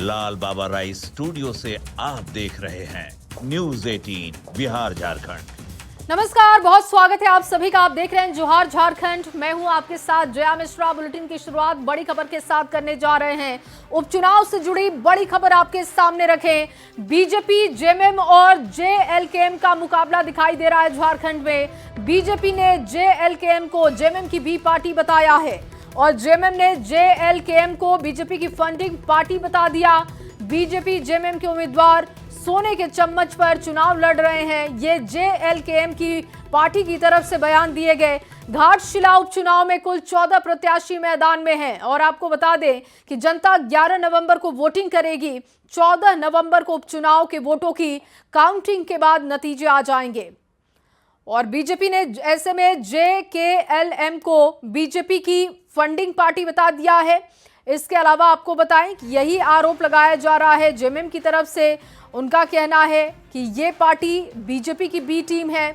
लाल बाबा rice studio से आप देख रहे हैं न्यूज 18 बिहार झारखंड। नमस्कार, बहुत स्वागत है आप सभी का। आप देख रहे हैं जोहार झारखंड। मैं हूं आपके साथ जया मिश्रा। बुलेटिन की शुरुआत बड़ी खबर के साथ करने जा रहे हैं। उपचुनाव से जुड़ी बड़ी खबर आपके सामने रखें। बीजेपी, जेएमएम और जेएलकेएम का मुकाबला दिखाई दे रहा है झारखंड में। बीजेपी ने जेएलकेएम को जेएमएम की बी पार्टी बताया है और जेएमएम ने जेएलकेएम को बीजेपी की फंडिंग पार्टी बता दिया। बीजेपी जेएमएम के उम्मीदवार सोने के चम्मच पर चुनाव लड़ रहे हैं, ये जेएलकेएम की पार्टी की तरफ से बयान दिए गए। घाटशिला उपचुनाव में कुल 14 प्रत्याशी मैदान में हैं और आपको बता दें कि जनता 11 नवंबर को वोटिंग करेगी। 14 नवंबर को उपचुनाव के वोटों की काउंटिंग के बाद नतीजे आ जाएंगे। और बीजेपी ने ऐसे में जेकेएलएम को बीजेपी की फंडिंग पार्टी बता दिया है। इसके अलावा आपको बताएं कि यही आरोप लगाया जा रहा है जेएमएम की तरफ से। उनका कहना है कि ये पार्टी बीजेपी की बी टीम है।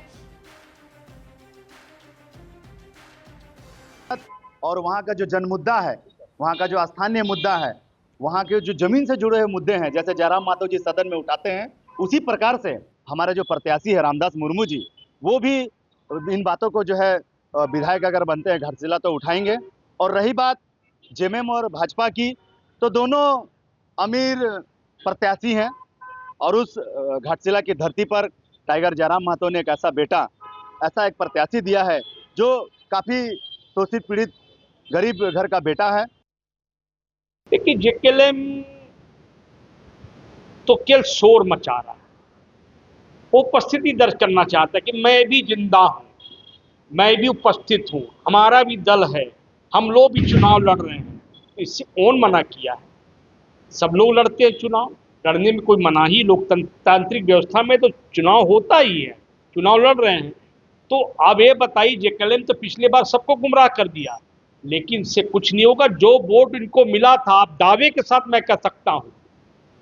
और वहां का जो जनमुद्दा है, वहां का जो स्थानीय मुद्दा है, वहां के जो जमीन से जुड़े हुए मुद्दे हैं, जैसे जयराम माधव जी सदन में उठाते हैं, उसी प्रकार से हमारे जो प्रत्याशी है रामदास मुर्मू जी, वो भी इन बातों को जो है विधायक अगर बनते हैं घाटशिला तो उठाएंगे। और रही बात जेएमएम और भाजपा की, तो दोनों अमीर प्रत्याशी हैं और उस घाटशिला की धरती पर टाइगर जयराम महतो ने एक ऐसा बेटा, ऐसा एक प्रत्याशी दिया है जो काफी शोषित पीड़ित गरीब घर का बेटा है। देखिए, जेकेएलएम तो केवल शोर मचा रहा है। वो उपस्थिति दर्ज करना चाहता है कि मैं भी जिंदा हूं, मैं भी उपस्थित हूं, हमारा भी दल है, हम लोग भी चुनाव लड़ रहे हैं। तो इससे कौन मना किया है? सब लोग लड़ते हैं चुनाव, लड़ने में कोई मनाही लोकतांत्रिक व्यवस्था में तो चुनाव होता ही है, चुनाव लड़ रहे हैं। तो अब ये बताइए, जेकेएलएम तो पिछले बार सबको गुमराह कर दिया, लेकिन इससे कुछ नहीं होगा। जो वोट इनको मिला था, आप दावे के साथ मैं कह सकता हूं,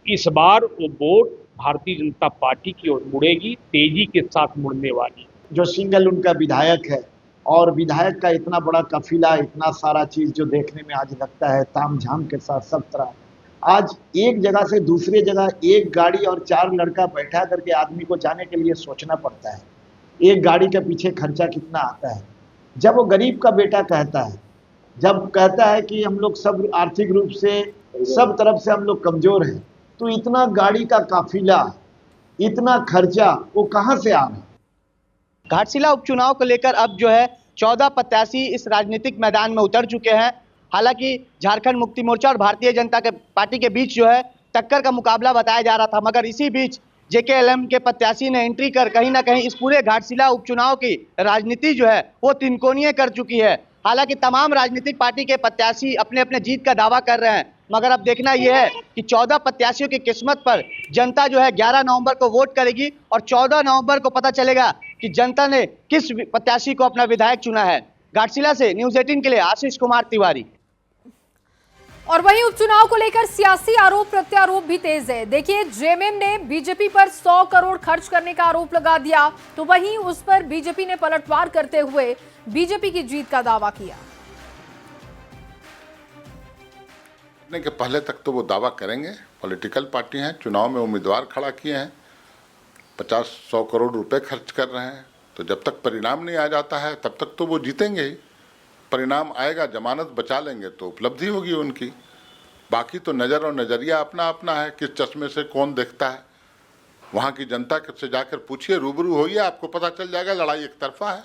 इस बार वो वोट भारतीय जनता पार्टी की ओर मुड़ेगी, तेजी के साथ मुड़ने वाली। जो सिंगल उनका विधायक है और विधायक का इतना बड़ा काफिला, इतना सारा चीज जो देखने में आज लगता है तामझाम के साथ सब तरह, आज एक जगह से दूसरी जगह एक गाड़ी और 4 लड़का बैठा करके आदमी को जाने के लिए सोचना पड़ता है। एक गाड़ी के पीछे खर्चा कितना आता है। जब वो गरीब का बेटा कहता है, जब कहता है कि हम लोग सब आर्थिक रूप से सब तरफ से हम लोग कमजोर हैं, तो इतना गाड़ी का काफिला, इतना खर्चा वो कहाँ से आ रहा है? घाटशिला उपचुनाव को लेकर अब जो है 14 प्रत्याशी इस राजनीतिक मैदान में उतर चुके हैं। हालांकि झारखंड मुक्ति मोर्चा और भारतीय जनता पार्टी के बीच जो है टक्कर का मुकाबला बताया जा रहा था, मगर इसी बीच जेकेएलएम के प्रत्याशी ने एंट्री कर कहीं ना कहीं इस पूरे घाटशिला उपचुनाव की राजनीति जो है वो तिनकोनीय कर चुकी है। हालांकि तमाम राजनीतिक पार्टी के प्रत्याशी अपने अपने जीत का दावा कर रहे हैं, मगर अब देखना यह है कि 14 प्रत्याशियों की किस्मत पर जनता जो है 11 नवंबर को वोट करेगी और 14 नवंबर को पता चलेगा कि जनता ने किस प्रत्याशी को अपना विधायक चुना है। घाटशिला से न्यूज 18 के लिए आशीष कुमार तिवारी। और वहीं उपचुनाव को लेकर सियासी आरोप प्रत्यारोप भी तेज है। देखिए, जेएमएम ने बीजेपी पर 100 करोड़ खर्च करने का आरोप लगा दिया, तो वहीं उस पर बीजेपी ने पलटवार करते हुए बीजेपी की जीत का दावा किया। के पहले तक तो वो दावा करेंगे, पॉलिटिकल पार्टी हैं, चुनाव में उम्मीदवार खड़ा किए हैं, 50-100 करोड़ रुपए खर्च कर रहे हैं, तो जब तक परिणाम नहीं आ जाता है तब तक तो वो जीतेंगे ही। परिणाम आएगा, जमानत बचा लेंगे तो उपलब्धि होगी उनकी। बाकी तो नज़र और नज़रिया अपना अपना है, किस चश्मे से कौन देखता है। वहाँ की जनता से जाकर पूछिए, रूबरू होइए, आपको पता चल जाएगा लड़ाई एक तरफा है।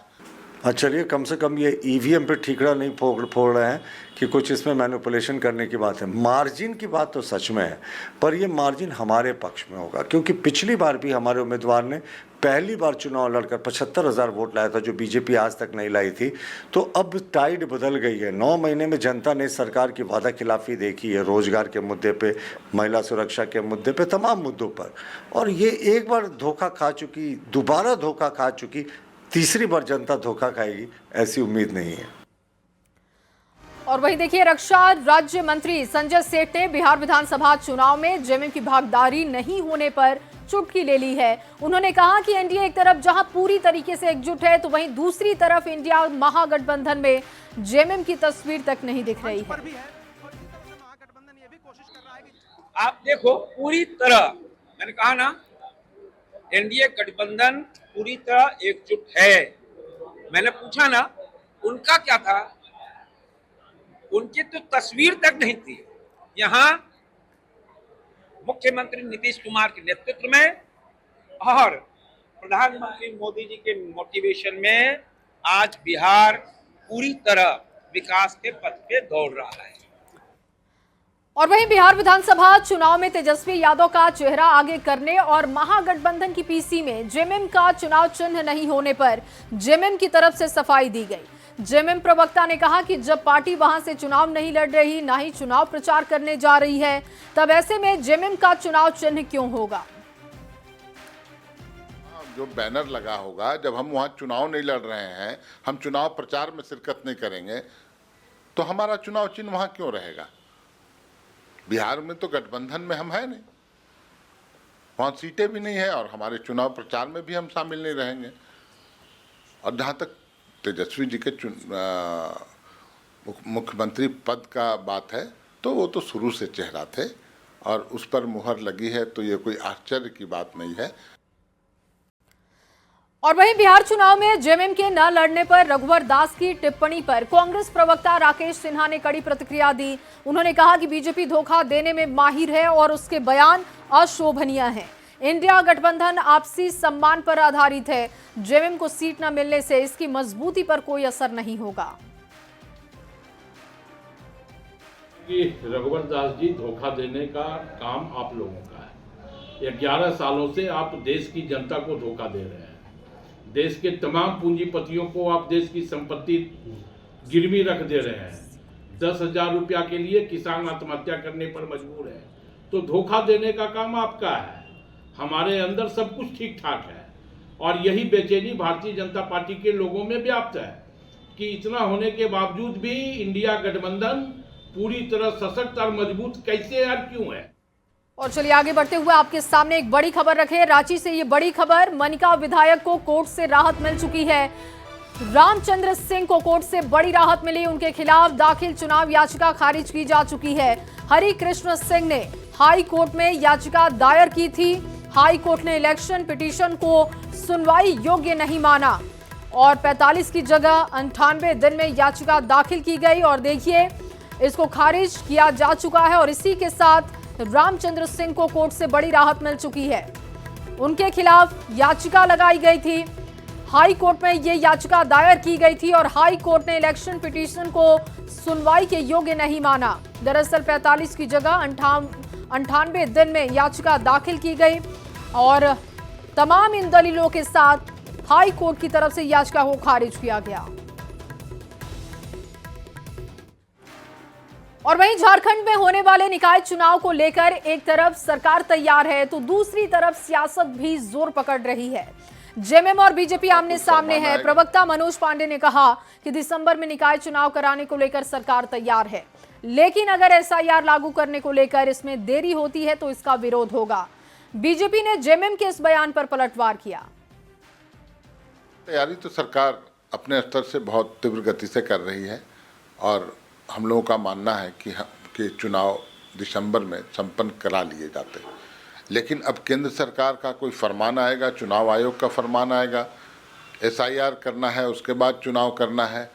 हाँ, चलिए कम से कम ये ईवीएम पे ठीकरा नहीं फोड़ रहे हैं कि कुछ इसमें मैनिपुलेशन करने की बात है। मार्जिन की बात तो सच में है, पर ये मार्जिन हमारे पक्ष में होगा, क्योंकि पिछली बार भी हमारे उम्मीदवार ने पहली बार चुनाव लड़कर 75,000 वोट लाया था, जो बीजेपी आज तक नहीं लाई थी। तो अब टाइड बदल गई है। 9 महीने में जनता ने सरकार की वादा खिलाफी देखी है, रोजगार के मुद्दे पे, महिला सुरक्षा के मुद्दे पे, तमाम मुद्दों पर। और ये एक बार धोखा खा चुकी, दोबारा धोखा खा चुकी, तीसरी बार जनता धोखा खाएगी ऐसी उम्मीद नहीं है। और वहीं देखिए, रक्षा राज्य मंत्री संजय सेठ ने बिहार विधानसभा चुनाव में जेएमएम की भागीदारी नहीं होने पर चुटकी ले ली है। उन्होंने कहा कि एनडीए एक तरफ जहां पूरी तरीके से एकजुट है, तो वहीं दूसरी तरफ इंडिया महागठबंधन में जेएमएम की तस्वीर तक नहीं दिख रही है। आप देखो पूरी तरह, मैंने कहा ना, एनडीए गठबंधन पूरी तरह एकजुट है। मैंने पूछा ना उनका क्या था, उनकी तो तस्वीर तक नहीं थी। यहाँ मुख्यमंत्री नीतीश कुमार के नेतृत्व में और प्रधानमंत्री मोदी जी के मोटिवेशन में आज बिहार पूरी तरह विकास के पथ पे दौड़ रहा है। और वहीं बिहार विधानसभा चुनाव में तेजस्वी यादव का चेहरा आगे करने और महागठबंधन की पीसी में जेएमएम का चुनाव चिन्ह नहीं होने पर जेएमएम की तरफ से सफाई दी गई। जेएमएम प्रवक्ता ने कहा कि जब पार्टी वहां से चुनाव नहीं लड़ रही, ना ही चुनाव प्रचार करने जा रही है, तब ऐसे में जेएमएम का चुनाव चिन्ह क्यों होगा। जो बैनर लगा होगा, जब हम वहाँ चुनाव नहीं लड़ रहे हैं, हम चुनाव प्रचार में शिरकत नहीं करेंगे, तो हमारा चुनाव चिन्ह वहाँ क्यों रहेगा। बिहार में तो गठबंधन में हम है नहीं, वहाँ सीटें भी नहीं है और हमारे चुनाव प्रचार में भी हम शामिल नहीं रहेंगे। और जहाँ तक तेजस्वी जी के मुख्यमंत्री पद का बात है, तो वो तो शुरू से चेहरा थे और उस पर मुहर लगी है, तो ये कोई आश्चर्य की बात नहीं है। और वहीं बिहार चुनाव में जेएमएम के न लड़ने पर रघुवर दास की टिप्पणी पर कांग्रेस प्रवक्ता राकेश सिन्हा ने कड़ी प्रतिक्रिया दी। उन्होंने कहा कि बीजेपी धोखा देने में माहिर है और उसके बयान अशोभनीय हैं। इंडिया गठबंधन आपसी सम्मान पर आधारित है। जेएमएम को सीट न मिलने से इसकी मजबूती पर कोई असर नहीं होगा। रघुवर दास जी, धोखा देने का काम आप लोगों का है। 11 सालों से आप देश की जनता को धोखा दे रहे हैं। देश के तमाम पूंजीपतियों को आप देश की संपत्ति गिरवी रख दे रहे हैं। 10,000 रुपया के लिए किसान आत्महत्या करने पर मजबूर है। तो धोखा देने का काम आपका है। हमारे अंदर सब कुछ ठीक ठाक है और यही बेचैनी भारतीय जनता पार्टी के लोगों में व्याप्त है कि इतना होने के बावजूद भी इंडिया गठबंधन पूरी तरह सशक्त और मजबूत कैसे और क्यों है। और चलिए आगे बढ़ते हुए आपके सामने एक बड़ी खबर रखे। रांची से ये बड़ी खबर, मनिका विधायक को कोर्ट से राहत मिल चुकी है। रामचंद्र सिंह को कोर्ट से बड़ी राहत मिली। उनके खिलाफ दाखिल चुनाव याचिका खारिज की जा चुकी है। हरि कृष्ण सिंह ने हाई कोर्ट में याचिका दायर की थी। हाई कोर्ट ने इलेक्शन पिटीशन को सुनवाई योग्य नहीं माना और 45 की जगह 98 दिन में याचिका दाखिल की गई और देखिए इसको खारिज किया जा चुका है। और इसी के साथ रामचंद्र सिंह को कोर्ट से बड़ी राहत मिल चुकी है। उनके खिलाफ याचिका लगाई गई थी, हाई कोर्ट में ये याचिका दायर की गई थी और हाई कोर्ट ने इलेक्शन पिटीशन को सुनवाई के योग्य नहीं माना। दरअसल 45 की जगह 98 दिन में याचिका दाखिल की गई और तमाम इन दलीलों के साथ हाई कोर्ट की तरफ से याचिका को खारिज किया गया। और वहीं झारखंड में होने वाले निकाय चुनाव को लेकर एक तरफ सरकार तैयार है तो दूसरी तरफ सियासत भी जोर पकड़ रही है। जेएमएम और बीजेपी आमने सामने है। प्रवक्ता मनोज पांडे ने कहा कि दिसंबर में निकाय चुनाव कराने को लेकर सरकार तैयार है, लेकिन अगर एसआईआर लागू करने को लेकर इसमें देरी होती है तो इसका विरोध होगा। बीजेपी ने जेएमएम के इस बयान पर पलटवार किया। तैयारी तो सरकार अपने स्तर से बहुत तीव्र गति से कर रही है और हम लोगों का मानना है कि चुनाव दिसंबर में संपन्न करा लिए जाते हैं। लेकिन अब केंद्र सरकार का कोई फरमान आएगा, चुनाव आयोग का फरमान आएगा, एसआईआर करना है, उसके बाद चुनाव करना है,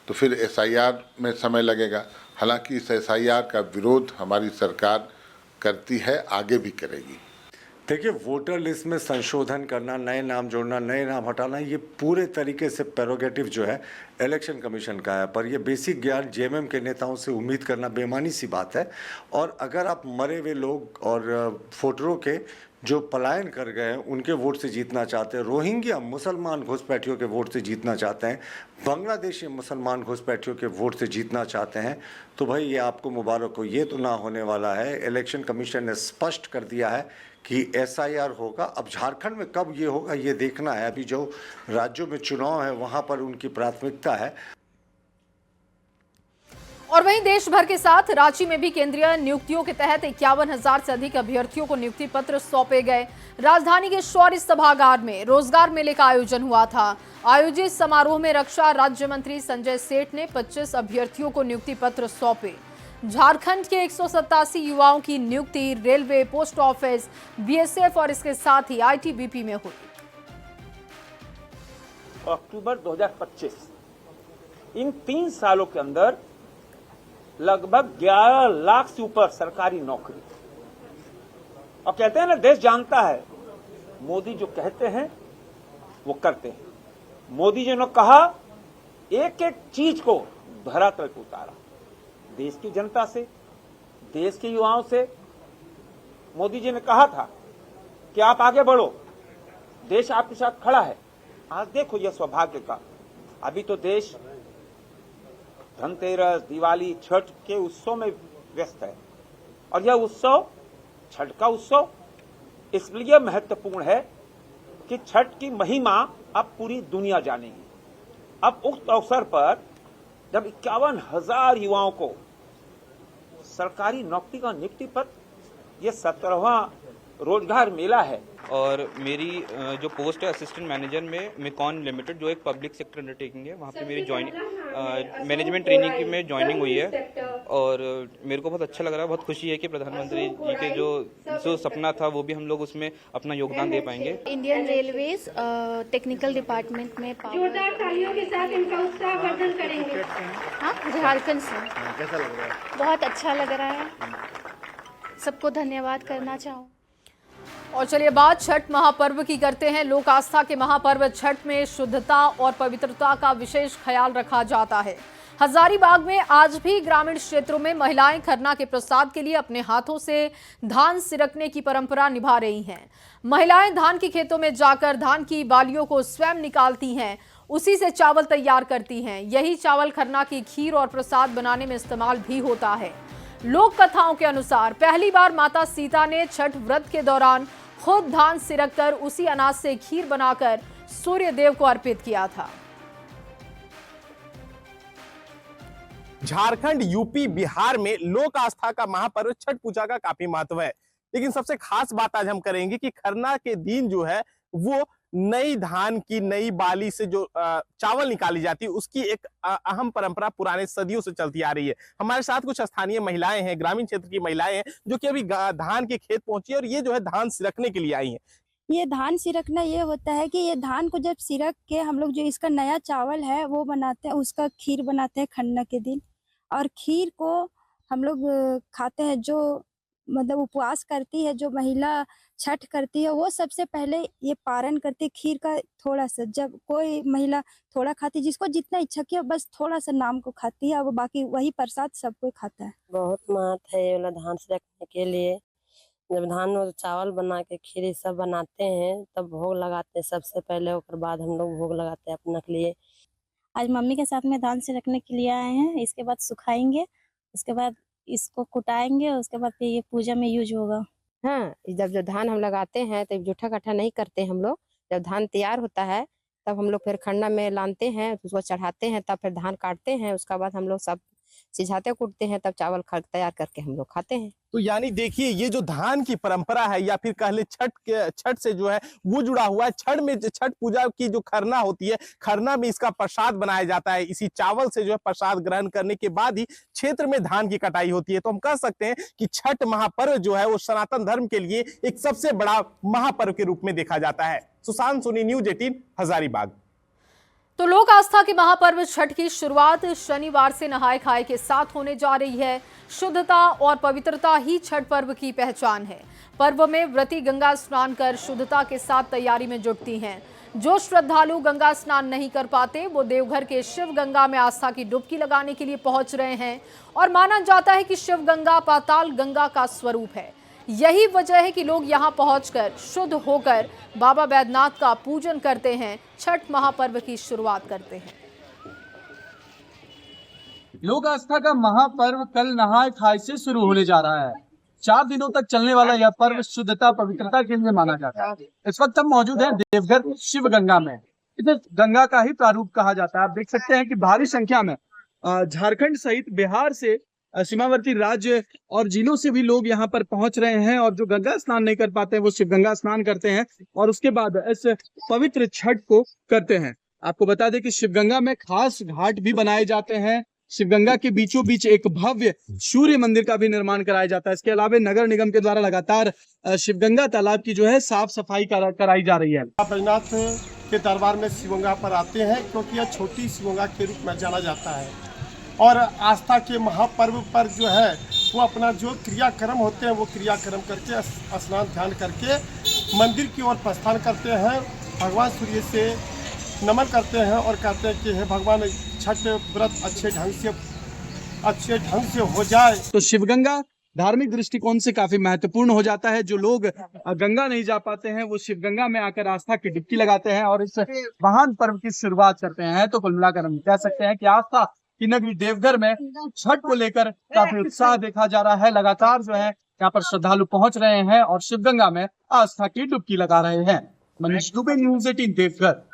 तो फिर एसआईआर में समय लगेगा। हालांकि इस एसआईआर का विरोध हमारी सरकार करती है, आगे भी करेगी। देखिए, वोटर लिस्ट में संशोधन करना, नए नाम जोड़ना, नए नाम हटाना, ये पूरे तरीके से प्रेरोगेटिव जो है इलेक्शन कमीशन का है। पर ये बेसिक ज्ञान जेएमएम के नेताओं से उम्मीद करना बेमानी सी बात है। और अगर आप मरे हुए लोग और वोटरों के जो पलायन कर गए हैं उनके वोट से जीतना चाहते हैं, रोहिंग्या मुसलमान घुसपैठियों के वोट से जीतना चाहते हैं, बांग्लादेशी मुसलमान घुसपैठियों के वोट से जीतना चाहते हैं, तो भाई ये आपको मुबारक हो। ये तो ना होने वाला है। इलेक्शन कमीशन ने स्पष्ट कर दिया है कि एसआईआर होगा। अब झारखंड में कब ये होगा ये देखना है। अभी जो राज्यों में चुनाव है वहां पर उनकी प्राथमिकता है। और वहीं देश भर के साथ रांची में भी केंद्रीय नियुक्तियों के तहत 51,000 से अधिक अभ्यर्थियों को नियुक्ति पत्र सौंपे गए। राजधानी के शौर्य सभागार में रोजगार मेले का आयोजन हुआ था। आयोजित समारोह में रक्षा राज्य मंत्री संजय सेठ ने 25 अभ्यर्थियों को नियुक्ति पत्र सौंपे। झारखंड के 187 युवाओं की नियुक्ति रेलवे, पोस्ट ऑफिस, बीएसएफ और इसके साथ ही आईटीबीपी में हुई। अक्टूबर 2025 इन 3 सालों के अंदर लगभग 11 लाख से ऊपर सरकारी नौकरी। और कहते हैं ना, देश जानता है मोदी जो कहते हैं वो करते हैं। मोदी जी ने कहा, एक एक चीज को धरातल पर उतारा। देश की जनता से, देश के युवाओं से मोदी जी ने कहा था कि आप आगे बढ़ो, देश आपके साथ खड़ा है। आज देखो यह सौभाग्य का, अभी तो देश धनतेरस, दिवाली, छठ के उत्सव में व्यस्त है। और यह उत्सव, छठ का उत्सव इसलिए महत्वपूर्ण है कि छठ की महिमा अब पूरी दुनिया जानेगी। अब उक्त अवसर पर जब 51,000 युवाओं को सरकारी नौकरी का नियुक्ति पत्र, यह 17वां रोजगार मेला है। और मेरी जो पोस्ट है असिस्टेंट मैनेजर में मिकॉन लिमिटेड, जो एक पब्लिक सेक्टर अंडरटेकिंग है, वहाँ पे मेरी मैनेजमेंट ट्रेनिंग में ज्वाइनिंग हुई है। और मेरे को बहुत अच्छा लग रहा है, बहुत खुशी है कि प्रधानमंत्री जी के जो सपना था वो भी हम लोग उसमें अपना योगदान दे पाएंगे। इंडियन रेलवेज टेक्निकल डिपार्टमेंट में जोरदार तालियों के साथ इनका उत्साहवर्धन करेंगे। हाँ, झारखंड से कैसा लग रहा है? बहुत अच्छा लग रहा है, सबको धन्यवाद करना चाहूँ। और चलिए बात छठ महापर्व की करते हैं। लोक आस्था के महापर्व छठ में शुद्धता और पवित्रता का विशेष ख्याल रखा जाता है। हजारीबाग में आज भी ग्रामीण क्षेत्रों में महिलाएं खरना के प्रसाद के लिए अपने हाथों से धान सिरकने की परंपरा निभा रही हैं। महिलाएं धान के खेतों में जाकर धान की बालियों को स्वयं निकालती हैं, उसी से चावल तैयार करती हैं। यही चावल खरना की खीर और प्रसाद बनाने में इस्तेमाल भी होता है। लोक कथाओं के अनुसार पहली बार माता सीता ने छठ व्रत के दौरान खुद धान सिरक कर उसी अनाज से खीर बनाकर सूर्य देव को अर्पित किया था। झारखंड, यूपी, बिहार में लोक आस्था का महापर्व छठ पूजा का काफी महत्व है। लेकिन सबसे खास बात आज हम करेंगे कि खरना के दिन जो है वो नई धान की नई बाली से जो चावल निकाली जाती है, उसकी एक अहम परंपरा पुराने सदियों से चलती आ रही है। हमारे साथ कुछ स्थानीय महिलाएं हैं, ग्रामीण क्षेत्र की महिलाएं हैं, जो कि अभी धान के खेत पहुंची और ये जो है धान सिरकने के लिए आई हैं। ये धान सिरकना ये होता है कि ये धान को जब सिरक के हम लोग जो इसका नया चावल है वो बनाते हैं, उसका खीर बनाते हैं खरना के दिन। और खीर को हम लोग खाते हैं। जो मतलब उपवास करती है, जो महिला छठ करती है, वो सबसे पहले ये पारण करती है खीर का थोड़ा सा। जब कोई महिला थोड़ा खाती, जिसको जितना इच्छा किया बस थोड़ा सा नाम को खाती है, वो बाकी वही प्रसाद सब कोई खाता है। बहुत महत्व है ये वाला धान सिरकने के लिए। जब धान और चावल बना के खीर सब बनाते हैं तब भोग लगाते हैं सबसे पहले, उसके बाद हम लोग भोग लगाते हैं अपने के लिए। आज मम्मी के साथ में धान सिरकने के लिए आए हैं। इसके बाद सुखाएंगे, उसके बाद इसको कुटाएंगे, उसके बाद फिर ये पूजा में यूज होगा। हाँ, जब धान हम लगाते हैं तो जूठा कट्ठा नहीं करते हम लोग। जब धान तैयार होता है तब हम लोग फिर खन्ना में लानते हैं, उसको चढ़ाते हैं, तब फिर धान काटते हैं। उसके बाद हम लोग सब सिझाते कूटते हैं, तब चावल तैयार करके हम लोग खाते हैं। तो यानी देखिए, ये जो धान की परंपरा है या फिर कह ले छठ से जो है वो जुड़ा हुआ है। छठ पूजा की जो खरना होती है, खरना में इसका प्रसाद बनाया जाता है। इसी चावल से जो है प्रसाद ग्रहण करने के बाद ही क्षेत्र में धान की कटाई होती है। तो हम कह सकते हैं कि छठ महापर्व जो है वो सनातन धर्म के लिए एक सबसे बड़ा महापर्व के रूप में देखा जाता है। सुशांत सोनी, न्यूज़ 18, हजारीबाग। तो लोक आस्था के महापर्व छठ की शुरुआत शनिवार से नहाय खाए के साथ होने जा रही है। शुद्धता और पवित्रता ही छठ पर्व की पहचान है। पर्व में व्रती गंगा स्नान कर शुद्धता के साथ तैयारी में जुटती हैं। जो श्रद्धालु गंगा स्नान नहीं कर पाते वो देवघर के शिव गंगा में आस्था की डुबकी लगाने के लिए पहुंच रहे हैं। और माना जाता है कि शिव गंगा पाताल गंगा का स्वरूप है। यही वजह है कि लोग यहां पहुंचकर शुद्ध होकर बाबा बैद्यनाथ का पूजन करते हैं, छठ महापर्व की शुरुआत करते हैं। लोक आस्था का महापर्व कल नहाय खाए से शुरू होने जा रहा है। 4 दिनों तक चलने वाला यह पर्व शुद्धता पवित्रता के लिए माना जाता है। इस वक्त हम मौजूद हैं देवघर शिव गंगा में। इसे गंगा का ही प्रारूप कहा जाता है। आप देख सकते हैं कि भारी संख्या में झारखंड सहित बिहार से सीमावर्ती राज्य और जिलों से भी लोग यहाँ पर पहुंच रहे हैं। और जो गंगा स्नान नहीं कर पाते हैं वो शिव गंगा स्नान करते हैं और उसके बाद इस पवित्र छठ को करते हैं। आपको बता दें कि शिव गंगा में खास घाट भी बनाए जाते हैं शिवगंगा के बीचों बीच एक भव्य सूर्य मंदिर का भी निर्माण कराया जाता है। इसके अलावा नगर निगम के द्वारा लगातार शिवगंगा तालाब की जो है साफ सफाई कराई जा रही है। बैजनाथ के दरबार में शिवगंगा पर आते हैं क्योंकि यह छोटी शिवगंगा के रूप में जाना जाता है और आस्था के महापर्व पर जो है वो अपना जो क्रियाक्रम होते हैं वो क्रियाक्रम करके स्नान ध्यान करके मंदिर की ओर प्रस्थान करते हैं। भगवान सूर्य से नमन करते हैं और कहते हैं कि हे भगवान छठ व्रत अच्छे ढंग से हो जाए। तो शिवगंगा धार्मिक दृष्टिकोण से काफी महत्वपूर्ण हो जाता है। जो लोग गंगा नहीं जा पाते हैं वो शिवगंगा में आकर आस्था की डुबकी लगाते हैं और इस महान पर्व की शुरुआत करते हैं। तो कुल मिलाकर हम कह सकते हैं कि आस्था की नगरी देवघर में छठ को लेकर काफी उत्साह देखा जा रहा है। लगातार जो है यहाँ पर श्रद्धालु पहुंच रहे हैं और शिवगंगा में आस्था की डुबकी लगा रहे हैं। मनीष दुबे, न्यूज़ 18 देवघर।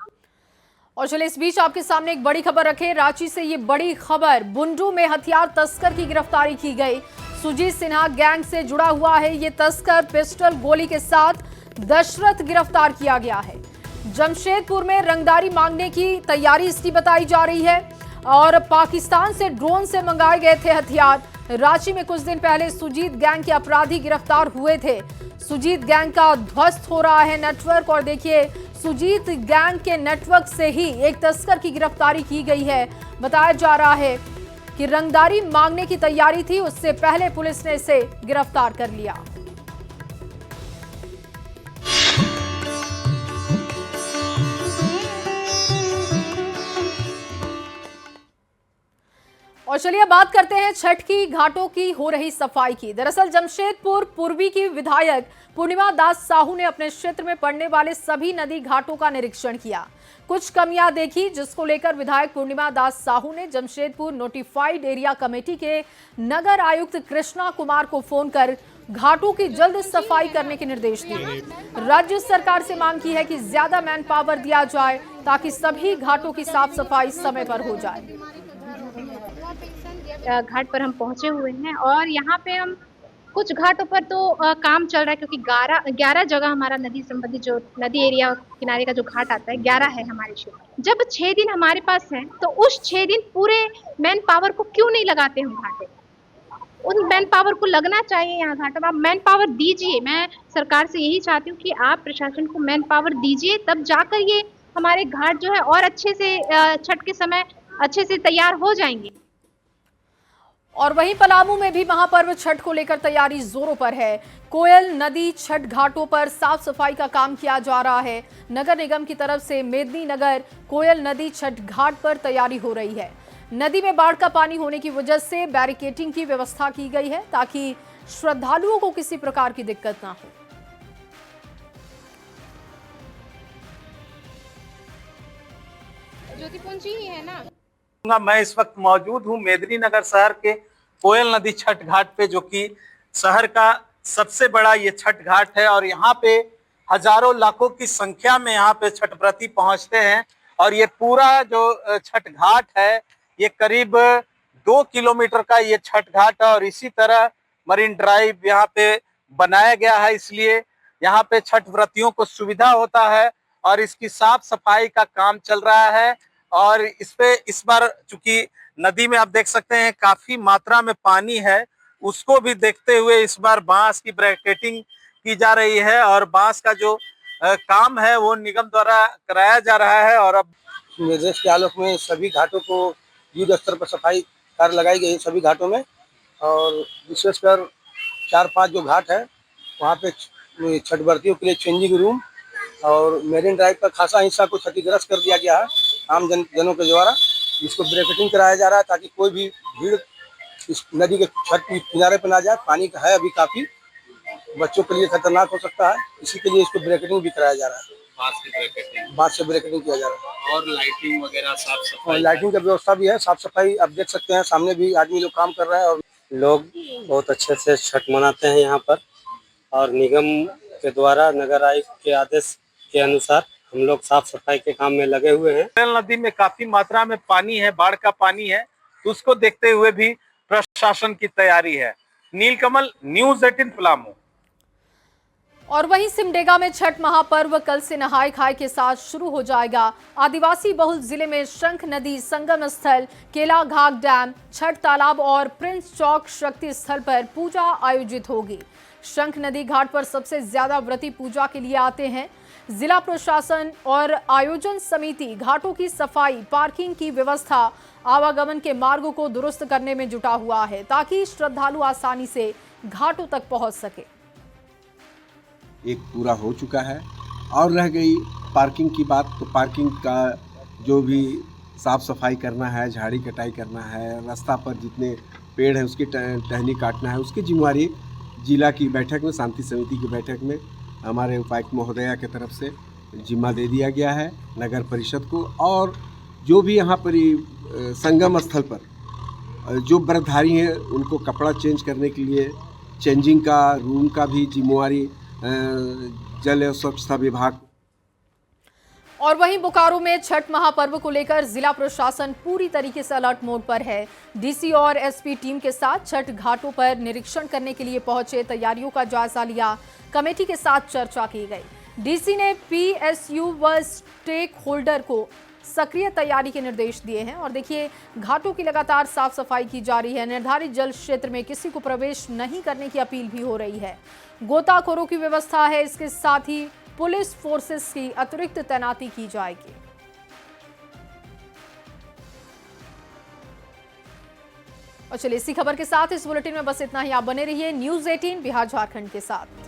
और चलिए इस बीच आपके सामने एक बड़ी खबर रखे। रांची से ये बड़ी खबर, बुंडू में हथियार तस्कर की गिरफ्तारी की गई। सुजीत सिन्हा गैंग से जुड़ा हुआ है ये तस्कर। पिस्टल गोली के साथ दशरथ गिरफ्तार किया गया है। जमशेदपुर में रंगदारी मांगने की तैयारी इसकी बताई जा रही है और पाकिस्तान से ड्रोन से मंगाए गए थे हथियार। रांची में कुछ दिन पहले सुजीत गैंग के अपराधी गिरफ्तार हुए थे। सुजीत गैंग का ध्वस्त हो रहा है नेटवर्क और देखिए सुजीत गैंग के नेटवर्क से ही एक तस्कर की गिरफ्तारी की गई है। बताया जा रहा है कि रंगदारी मांगने की तैयारी थी, उससे पहले पुलिस ने इसे गिरफ्तार कर लिया। और चलिए बात करते हैं छठ की घाटों की हो रही सफाई की। दरअसल जमशेदपुर पूर्वी की विधायक पूर्णिमा दास साहू ने अपने क्षेत्र में पड़ने वाले सभी नदी घाटों का निरीक्षण किया। कुछ कमियां देखी जिसको लेकर विधायक पूर्णिमा दास साहू ने जमशेदपुर नोटिफाइड एरिया कमेटी के नगर आयुक्त कृष्णा कुमार को फोन कर घाटों की जल्द सफाई करने के निर्देश दिए। राज्य सरकार से मांग की है कि ज्यादा मैन पावर दिया जाए ताकि सभी घाटों की साफ सफाई समय पर हो जाए। घाट पर हम पहुंचे हुए हैं और यहाँ पे हम कुछ घाटों पर तो काम चल रहा है क्योंकि 11 जगह हमारा नदी संबंधी जो नदी एरिया किनारे का जो घाट आता है 11 है हमारे क्षेत्र। जब 6 दिन हमारे पास है तो उस 6 दिन पूरे मैन पावर को क्यों नहीं लगाते हम घाटे? उन मैन पावर को लगना चाहिए यहाँ घाटों में। आप मैन पावर दीजिए। मैं सरकार से यही चाहती हूँ कि आप प्रशासन को मैन पावर दीजिए, तब जाकर ये हमारे घाट जो है और अच्छे से छठ के समय अच्छे से तैयार हो जाएंगे। और वहीं पलामू में भी महापर्व छठ को लेकर तैयारी जोरों पर है। कोयल नदी छठ घाटों पर साफ सफाई का काम किया जा रहा है। नगर निगम की तरफ से मेदिनी नगर कोयल नदी छठ घाट पर तैयारी हो रही है। नदी में बाढ़ का पानी होने की वजह से बैरिकेडिंग की व्यवस्था की गई है ताकि श्रद्धालुओं को किसी प्रकार की दिक्कत ना हो। ज्योतिपुंजी ही है ना। मैं इस वक्त मौजूद हूँ मेदिनी नगर शहर के कोयल नदी छठ घाट पे, जो कि शहर का सबसे बड़ा ये छठ घाट है और यहाँ पे हजारों लाखों की संख्या में यहाँ पे छठ व्रती पहुँचते हैं। और ये पूरा जो छठ घाट है ये करीब 2 किलोमीटर का ये छठ घाट है और इसी तरह मरीन ड्राइव यहाँ पे बनाया गया है, इसलिए यहाँ पे छठ व्रतियों को सुविधा होता है और इसकी साफ सफाई का काम चल रहा है। और इस बार चूंकि नदी में आप देख सकते हैं काफी मात्रा में पानी है, उसको भी देखते हुए इस बार बांस की ब्रैकेटिंग की जा रही है और बांस का जो काम है वो निगम द्वारा कराया जा रहा है। और अब निर्देश के आलोक में सभी घाटों को युद्ध स्तर पर सफाई कार्य लगाई गई है सभी घाटों में। और विशेषकर 4-5 जो घाट है वहाँ पे छठ व्रतियों के लिए चेंजिंग रूम और मेरीन ड्राइव का खासा हिस्सा को क्षतिग्रस्त कर दिया गया है आम जनों के द्वारा, जिसको ब्रैकेटिंग कराया जा रहा है ताकि कोई भी भीड़ इस नदी के छठ के किनारे पर ना जाए। पानी का है अभी काफी, बच्चों के लिए खतरनाक हो सकता है, इसी के लिए इसको ब्रैकेटिंग भी कराया जा रहा है। बांस से ब्रैकेटिंग किया जा रहा है और लाइटिंग वगैरह साफ सफाई और लाइटिंग का व्यवस्था भी है। साफ सफाई आप देख सकते हैं, सामने भी आदमी लोग काम कर रहे हैं और लोग बहुत अच्छे से छठ मनाते हैं यहाँ पर। और निगम के द्वारा नगर आयुक्त के आदेश के अनुसार हम लोग साफ सफाई के काम में लगे हुए हैं। कोयल नदी में काफी मात्रा में पानी है, बाढ़ का पानी है, तो उसको देखते हुए भी प्रशासन की तैयारी है। नीलकमल, न्यूज़ 18 पलामू। और वहीं सिमडेगा में छठ महापर्व कल से नहाय खाए के साथ शुरू हो जाएगा। आदिवासी बहुल जिले में शंख नदी संगम स्थल, केला घाट डैम, छठ तालाब और प्रिंस चौक शक्ति स्थल पर पूजा आयोजित होगी। शंख नदी घाट पर सबसे ज्यादा व्रती पूजा के लिए आते हैं। जिला प्रशासन और आयोजन समिति घाटों की सफाई, पार्किंग की व्यवस्था, आवागमन के मार्गों को दुरुस्त करने में जुटा हुआ है ताकि श्रद्धालु आसानी से घाटों तक पहुंच सके। एक पूरा हो चुका है और रह गई पार्किंग की बात, तो पार्किंग का जो भी साफ सफाई करना है, झाड़ी कटाई करना है, रास्ता पर जितने पेड़ हैं उसकी टहनी काटना है, उसकी जिम्मेवारी जिला की बैठक में, शांति समिति की बैठक में हमारे उपायुक्त महोदया की तरफ से जिम्मा दे दिया गया है नगर परिषद को। और जो भी यहाँ पर संगम स्थल पर जो व्रतधारी हैं उनको कपड़ा चेंज करने के लिए चेंजिंग का रूम का भी जिम्मेवारी जल एवं स्वच्छता विभाग। और वहीं बोकारो में छठ महापर्व को लेकर जिला प्रशासन पूरी तरीके से अलर्ट मोड पर है। डीसी और एसपी टीम के साथ छठ घाटों पर निरीक्षण करने के लिए पहुंचे, तैयारियों का जायजा लिया, कमेटी के साथ चर्चा की गई। डीसी ने पीएसयू व स्टेक होल्डर को सक्रिय तैयारी के निर्देश दिए हैं। और देखिए, घाटों की लगातार साफ सफाई की जा रही है। निर्धारित जल क्षेत्र में किसी को प्रवेश नहीं करने की अपील भी हो रही है। गोताखोरों की व्यवस्था है, इसके साथ ही पुलिस फोर्सेस की अतिरिक्त तैनाती की जाएगी। और चलिए, इसी खबर के साथ इस बुलेटिन में बस इतना ही। आप बने रहिए न्यूज़ 18 बिहार झारखंड के साथ।